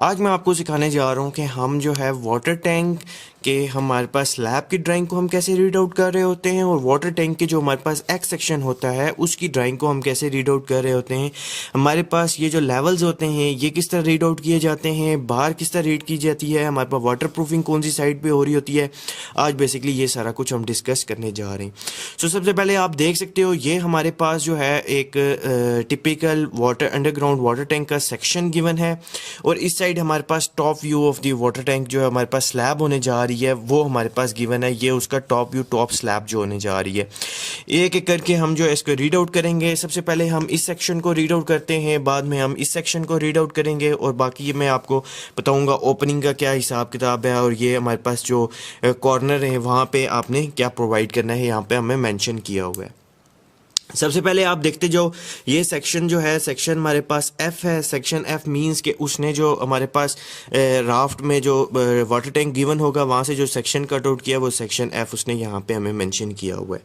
आज मैं आपको सिखाने जा रहा हूँ कि हम जो है वाटर टैंक के हमारे पास स्लैब की ड्राइंग को हम कैसे रीड आउट कर रहे होते हैं और वाटर टैंक के जो हमारे पास एक्स सेक्शन होता है उसकी ड्राइंग को हम कैसे रीड आउट कर रहे होते हैं। हमारे पास ये जो लेवल्स होते हैं ये किस तरह रीड आउट किए जाते हैं, बाहर किस तरह रीड की जाती है, हमारे पास वाटर प्रूफिंग कौन सी साइड पे हो रही होती है। आज बेसिकली ये सारा कुछ हम डिस्कस करने जा रहे हैं। सो सबसे पहले आप देख सकते हो ये हमारे पास जो है एक typical water underground water tank का सेक्शन गिवन है और इस साइड हमारे पास top view of the water tank जो है हमारे पास स्लैब होने जा रही है वो हमारे पास गिवन है। ये उसका टॉप व्यू टॉप स्लैब जो होने जा रही है। एक एक करके हम जो इसको रीड आउट करेंगे। सबसे पहले हम इस सेक्शन को रीड आउट करते हैं, बाद में हम इस सेक्शन को रीड आउट करेंगे और बाकी मैं आपको बताऊंगा ओपनिंग का क्या हिसाब किताब है और ये हमारे पास जो कॉर्नर है वहाँ पे आपने क्या प्रोवाइड करना है यहाँ पे हमें मेंशन किया हुआ है। सबसे पहले आप देखते जाओ ये सेक्शन जो है सेक्शन हमारे पास एफ है। सेक्शन एफ मींस के उसने जो हमारे पास राफ्ट में जो वाटर टैंक गिवन होगा वहाँ से जो सेक्शन कट आउट किया वो सेक्शन एफ उसने यहाँ पे हमें मेंशन किया हुआ है।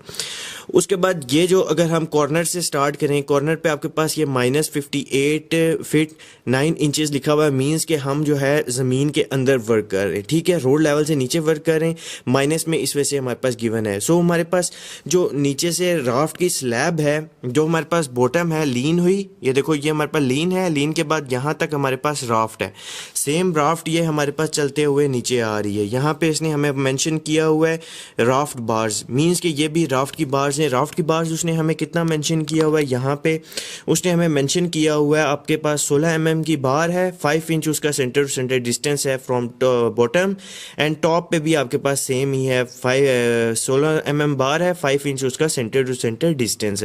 उसके बाद ये जो अगर हम कॉर्नर से स्टार्ट करें, कॉर्नर पे आपके पास ये -58 फीट 9 इंचेस लिखा हुआ है। मींस के हम जो है ज़मीन के अंदर वर्क कर रहे हैं, ठीक है, रोड लेवल से नीचे वर्क कर रहे हैं, माइनस में इस वजह से हमारे पास गिवन है। सो हमारे पास जो नीचे से राफ्ट की स्लैब है जो हमारे पास बॉटम है लीन हुई, ये देखो ये हमारे पास लीन है, लीन के बाद यहाँ तक हमारे पास राफ्ट है, सेम राफ्ट ये हमारे पास चलते हुए नीचे आ रही है। यहाँ पे इसने हमें मेंशन किया हुआ है राफ्ट बार्स, मींस कि ये भी राफ्ट की बार्स हैं। राफ्ट की बार्स उसने हमें कितना मेंशन किया हुआ है, यहाँ पे उसने हमें मेंशन किया हुआ है आपके पास 16 mm की बार है, 5 इंच उसका सेंटर टू सेंटर डिस्टेंस है फ्रॉम बॉटम एंड टॉप पे भी आपके पास सेम ही है 16 mm बार है, 5 इंच उसका सेंटर टू सेंटर डिस्टेंस है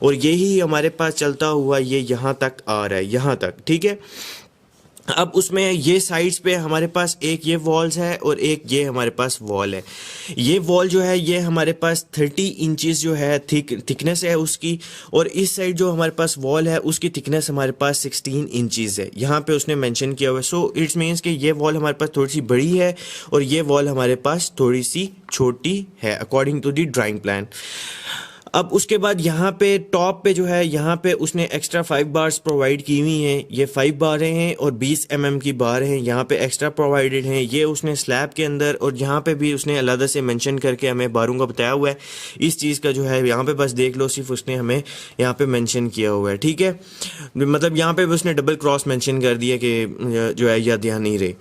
और यही हमारे पास चलता हुआ ये यहाँ तक आ रहा है, यहाँ तक, ठीक है। अब उसमें ये साइड्स पे हमारे पास एक ये वॉल्स है और एक ये हमारे पास वॉल है। ये वॉल जो है ये हमारे पास 30 इंचेस जो है थिकनेस है उसकी और इस साइड जो हमारे पास वॉल है उसकी थिकनेस हमारे पास 16 इंचेस है, यहाँ पे उसने मेंशन किया हुआ है। सो इट्स मीन्स कि ये वॉल हमारे पास थोड़ी सी बड़ी है और ये वॉल हमारे पास थोड़ी सी छोटी है according to the drawing plan. अब उसके बाद यहाँ पे टॉप पे जो है यहाँ पे उसने एक्स्ट्रा 5 बार्स प्रोवाइड की हुई हैं। ये 5 बारें हैं और 20 mm की बार हैं, यहाँ पे एक्स्ट्रा प्रोवाइडेड हैं। ये उसने स्लैब के अंदर और यहाँ पे भी उसने अलग से मेंशन करके हमें बारों का बताया हुआ है। इस चीज़ का जो है यहाँ पे बस देख लो, सिर्फ उसने हमें यहाँ पे मेंशन किया हुआ है, ठीक है। मतलब यहाँ पे भी उसने डबल क्रॉस मेंशन कर दिया कि जो है या ध्यान नहीं रहे।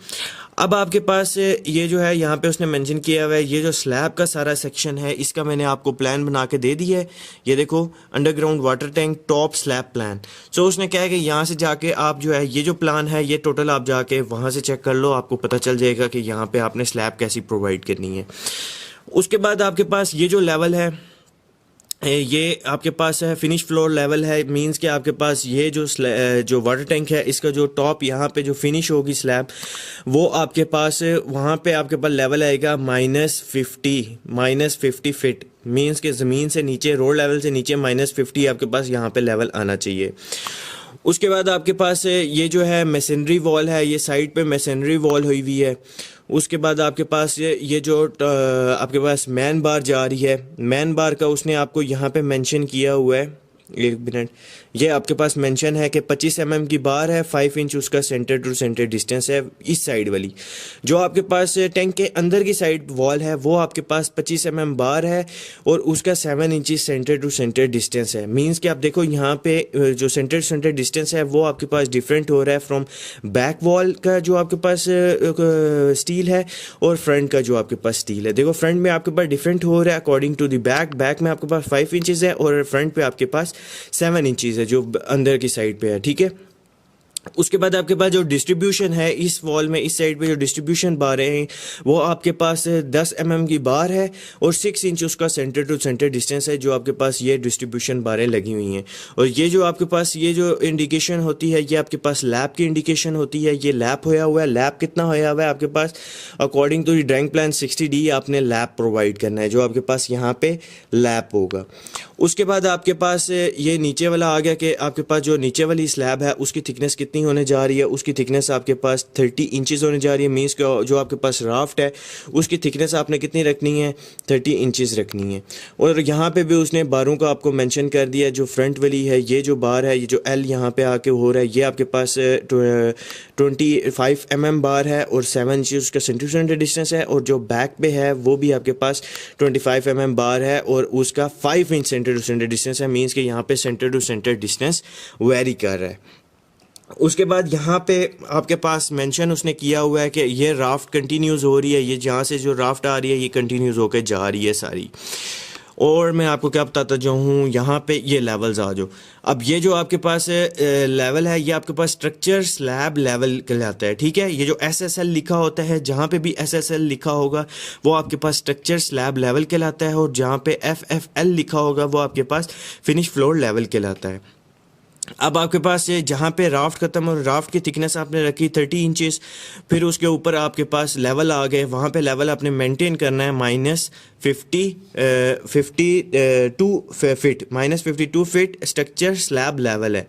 अब आपके पास ये जो है यहाँ पे उसने मेंशन किया हुआ है ये जो स्लैब का सारा सेक्शन है इसका मैंने आपको प्लान बना के दे दिया है। ये देखो underground water tank top slab plan. So उसने कहा है कि यहाँ से जाके आप जो है ये जो प्लान है ये टोटल आप जाके वहाँ से चेक कर लो, आपको पता चल जाएगा कि यहाँ पे आपने स्लैब कैसी प्रोवाइड करनी है। उसके बाद आपके पास ये जो लेवल है ये आपके पास है फिनिश फ्लोर लेवल है। मींस के आपके पास ये जो वाटर टैंक है इसका जो टॉप यहाँ पे जो फिनिश होगी स्लैब वो आपके पास वहाँ पे आपके पास लेवल आएगा -50 फीट। मींस के ज़मीन से नीचे रोड लेवल से नीचे -50 आपके पास यहाँ पे लेवल आना चाहिए। उसके बाद आपके पास ये जो है मेसनरी वॉल है, ये साइड पे मेसनरी वॉल हुई हुई है। उसके बाद आपके पास ये जो आपके पास मैन बार जा रही है, मैन बार का उसने आपको यहाँ पे मेंशन किया हुआ है, एक मिनट, ये आपके पास मेंशन है कि 25 mm की बार है, 5 इंच उसका सेंटर टू सेंटर डिस्टेंस है। इस साइड वाली जो आपके पास टैंक के अंदर की साइड वॉल है वो आपके पास 25 mm बार है और उसका 7 inch centre to centre distance है। मींस कि आप देखो यहाँ पे जो सेंटर टू सेंटर डिस्टेंस है वो आपके पास डिफरेंट हो रहा है फ्रॉम बैक वॉल का जो आपके पास स्टील है और फ्रंट का जो आपके पास स्टील है। देखो फ्रंट में आपके पास डिफरेंट हो रहा है अकॉर्डिंग टू द बैक में आपके पास 5 इंचेस है और फ्रंट पे आपके पास 7 इंचेस है जो अंदर की साइड पे है, ठीक है। उसके बाद आपके पास जो डिस्ट्रीब्यूशन है इस वॉल में इस साइड पे जो डिस्ट्रीब्यूशन बारें हैं वो आपके पास 10 mm की बार है और 6 इंच उसका सेंटर टू सेंटर डिस्टेंस है जो आपके पास ये डिस्ट्रीब्यूशन बारें लगी हुई हैं। और ये जो आपके पास ये जो इंडिकेशन होती है ये आपके पास लैब की इंडिकेशन होती है। ये लैब होया हुआ है, लैब कितना होया हुआ है आपके पास according to drawing plan 60D आपने लैब प्रोवाइड करना है जो आपके पास यहाँ पे लैब होगा। उसके बाद आपके पास ये नीचे वाला आ गया कि आपके पास जो नीचे वाली स्लैब है उसकी थिकनेस कितनी होने जा रही है। उसकी थिकनेस आपके पास 30 इंचेस होने जा रही है। मीन्स जो आपके पास राफ्ट है उसकी थिकनेस आपने कितनी रखनी है, 30 इंचेस रखनी है। और यहाँ पे भी उसने बारों का आपको मेंशन कर दिया। जो फ्रंट वाली है ये जो बार है, ये जो एल यहाँ पे आके हो रहा है, ये आपके पास 25 बार है और 7 इंचेस उसका सेंटर टू सेंटर डिस्टेंस है। और जो बैक पे है वो भी आपके पास 25 बार है और उसका 5 inch centre to centre distance है। मींस कि यहाँ पे centre to centre distance vary कर रहा है। उसके बाद यहाँ पे आपके पास मेंशन उसने किया हुआ है कि ये राफ्ट कंटिन्यूस हो रही है, ये जहाँ से जो राफ्ट आ रही है ये कंटिन्यूस होकर जा रही है सारी। और मैं आपको क्या बताता जाऊँ, यहाँ पे ये लेवल्स आ जाओ। अब ये जो आपके पास लेवल है ये आपके पास स्ट्रक्चर स्लैब लेवल कहलाता है, ठीक है। ये जो SSL लिखा होता है, जहाँ पे भी SSL लिखा होगा वो आपके पास स्ट्रक्चर स्लैब लेवल कहलाता है। और जहाँ पे FFL लिखा होगा वो आपके पास फिनिश फ्लोर लेवल कहलाता है। अब आपके पास जहाँ पे राफ्ट ख़त्म और राफ्ट की थिकनेस आपने रखी 30 इंचेस, फिर उसके ऊपर आपके पास लेवल आ गए। वहाँ पे लेवल आपने मेंटेन करना है -52 फीट स्ट्रक्चर स्लैब लेवल है।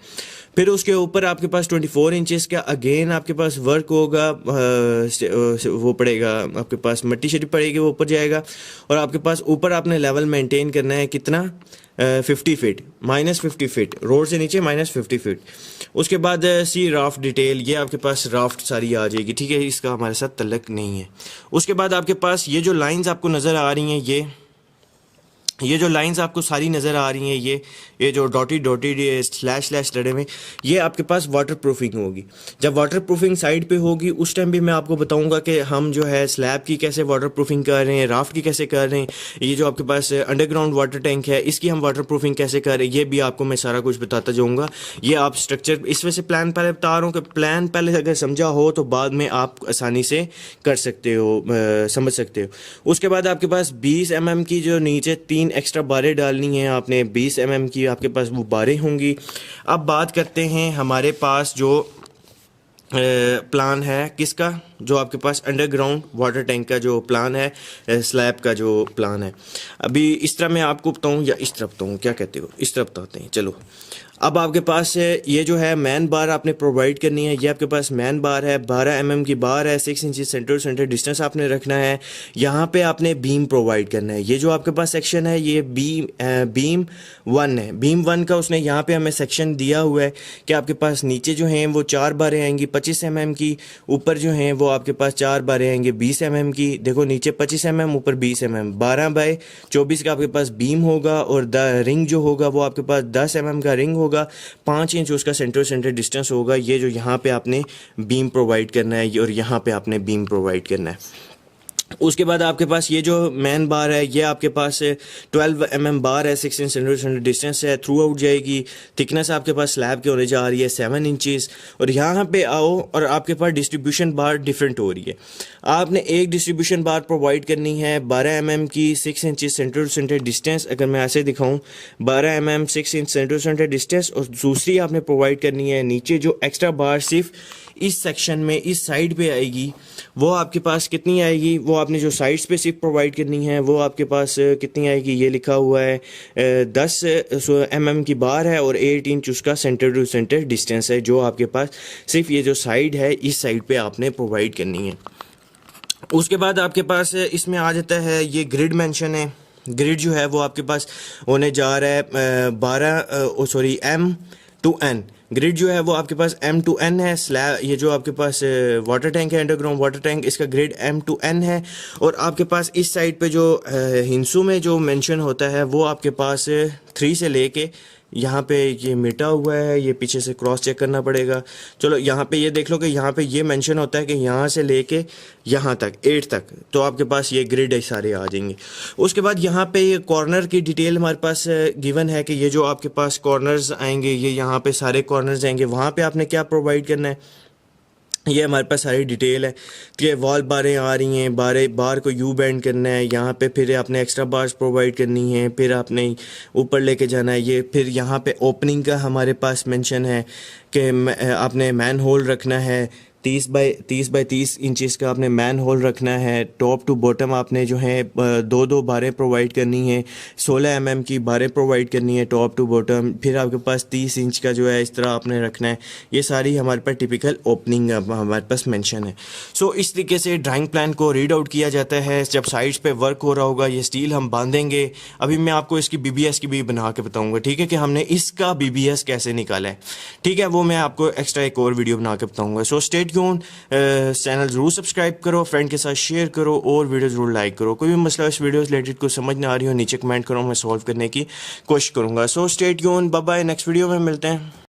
फिर उसके ऊपर आपके पास 24 इंचेस का अगेन आपके पास वर्क होगा, वो पड़ेगा आपके पास मट्टी शट्टी पड़ेगी, वो ऊपर जाएगा। और आपके पास ऊपर आपने लेवल मेंटेन करना है कितना, 50 फीट, -50 फीट रोड से नीचे -50 फीट। उसके बाद सी राफ्ट डिटेल, ये आपके पास राफ्ट सारी आ जाएगी, ठीक है। इसका हमारे साथ तल्लक नहीं है। उसके बाद आपके पास ये जो लाइंस आपको नज़र आ रही हैं, ये जो लाइंस आपको सारी नज़र आ रही हैं, ये जो डॉटेड स्लैश लड़े में, ये आपके पास वाटर प्रूफिंग होगी। जब वाटर प्रूफिंग साइड पे होगी उस टाइम भी मैं आपको बताऊंगा कि हम जो है स्लैब की कैसे वाटर प्रूफिंग कर रहे हैं, राफ्ट की कैसे कर रहे हैं। ये जो आपके पास अंडरग्राउंड वाटर टैंक है इसकी हम वाटर प्रूफिंग कैसे कर रहे हैं, ये भी आपको मैं सारा कुछ बताता जाऊँगा। ये आप स्ट्रक्चर इस वजह से प्लान पहले बता रहा हूँ कि प्लान पहले अगर समझा हो तो बाद में आप आसानी से कर सकते हो, समझ सकते हो। उसके बाद आपके पास 20 mm की जो नीचे 3 एक्स्ट्रा बारें डालनी है आपने, 20 mm की आपके पास वो बारें होंगी। अब बात करते हैं हमारे पास जो प्लान है किसका, जो आपके पास अंडरग्राउंड वाटर टैंक का जो प्लान है, स्लैब का जो प्लान है। अभी इस तरह मैं आपको बताऊं या इस तरह बताऊं, क्या कहते हो, इस तरह बताते हैं चलो। अब आपके पास ये जो है मैन बार आपने प्रोवाइड करनी है। ये आपके पास मैन बार है, 12 mm की बार है, 6 इंच सेंटर सेंटर डिस्टेंस आपने रखना है। यहाँ पे आपने बीम प्रोवाइड करना है। ये जो आपके पास सेक्शन है ये बीम 1 है। बीम 1 का उसने यहाँ पे हमें सेक्शन दिया हुआ है कि आपके पास नीचे जो हैं वो 4 बारें आएंगी 25 mm की, ऊपर जो हैं वो आपके पास 4 बारें आएंगे 20 mm की। देखो नीचे 25 mm, ऊपर 20 mm, 12 बाय 24 का आपके पास बीम होगा। और रिंग जो होगा वो आपके पास 10 mm का रिंग होगा, 5 इंच उसका सेंटर डिस्टेंस होगा। ये जो यहाँ पे आपने बीम प्रोवाइड करना है और यहाँ पे आपने बीम प्रोवाइड करना है। उसके बाद आपके पास ये जो मैन बार है ये आपके पास 12 mm बार है, 6 इंच सेंटर डिस्टेंस है, थ्रू आउट जाएगी। थिकनेस आपके पास स्लैब की होने जा रही है 7 इंचेस। और यहाँ पे आओ और आपके पास डिस्ट्रीब्यूशन बार डिफरेंट हो रही है। आपने एक डिस्ट्रीब्यूशन बार प्रोवाइड करनी है 12 mm की, 6 इंच सेंटर डिस्टेंस। अगर मैं ऐसे दिखाऊँ 12 mm 6 इंच सेंटर डिस्टेंस। और दूसरी आपने प्रोवाइड करनी है नीचे जो एक्स्ट्रा बार सिर्फ इस सेक्शन में इस साइड पे आएगी, वो आपके पास कितनी आएगी, वो आपने जो साइड्स पे सिर्फ प्रोवाइड करनी है वो आपके पास कितनी आएगी, ये लिखा हुआ है 10 mm की बार है और 8 इंच उसका सेंटर टू सेंटर डिस्टेंस है, जो आपके पास सिर्फ ये जो साइड है इस साइड पे आपने प्रोवाइड करनी है। उसके बाद आपके पास इसमें आ जाता है ये ग्रिड मेंशन है। ग्रिड जो है वो आपके पास होने जा रहा है M2N। ग्रिड जो है वो आपके पास M2N है। स्लैब ये जो आपके पास वाटर टैंक है, अंडरग्राउंड वाटर टैंक, इसका ग्रिड M2N है। और आपके पास इस साइड पे जो हिंसू में जो मेंशन होता है वो आपके पास 3 से लेके यहाँ पे ये मिटा हुआ है, ये पीछे से क्रॉस चेक करना पड़ेगा। चलो यहाँ पे ये देख लो कि यहाँ पे ये मेंशन होता है कि यहाँ से लेके यहाँ तक 8 तक, तो आपके पास ये ग्रिड सारे आ जाएंगे। उसके बाद यहाँ पे ये कॉर्नर की डिटेल हमारे पास गिवन है कि ये जो आपके पास कॉर्नर्स आएंगे, ये यहाँ पे सारे कॉर्नर्स आएंगे, वहाँ पे आपने क्या प्रोवाइड करना है, ये हमारे पास सारी डिटेल है कि वॉल बारें आ रही हैं, बार को यू बेंड करना है, यहाँ पे फिर आपने एक्स्ट्रा बार्स प्रोवाइड करनी है, फिर आपने ऊपर लेके जाना है। ये फिर यहाँ पे ओपनिंग का हमारे पास मेंशन है कि आपने मैन होल रखना है 30 बाई 30 इंचज़ का आपने मैन होल रखना है। टॉप टू बॉटम आपने जो है दो दो बारें प्रोवाइड करनी है। 16 mm की बारें प्रोवाइड करनी है टॉप टू बॉटम। फिर आपके पास 30 इंच का जो है इस तरह आपने रखना है। ये सारी हमारे पास टिपिकल ओपनिंग हमारे पास मेंशन है। सो इस तरीके से ड्राइंग प्लान को रीड आउट किया जाता है। जब साइड्स पे वर्क हो रहा होगा, ये स्टील हम बांधेंगे। अभी मैं आपको इसकी BBS की भी बना के बताऊंगा, ठीक है, कि हमने इसका BBS कैसे निकाला है। ठीक है, वो मैं आपको एक्स्ट्रा एक और वीडियो बना के बताऊंगा। सो स्टे ट्यून्ड, चैनल ज़रूर सब्सक्राइब करो, फ्रेंड के साथ शेयर करो और वीडियो ज़रूर लाइक करो। कोई भी मसला इस वीडियो रिलेटेड को समझ ना आ रही हो, नीचे कमेंट करो, मैं सॉल्व करने की कोशिश करूंगा। So stay tuned, bye bye, next video में मिलते हैं।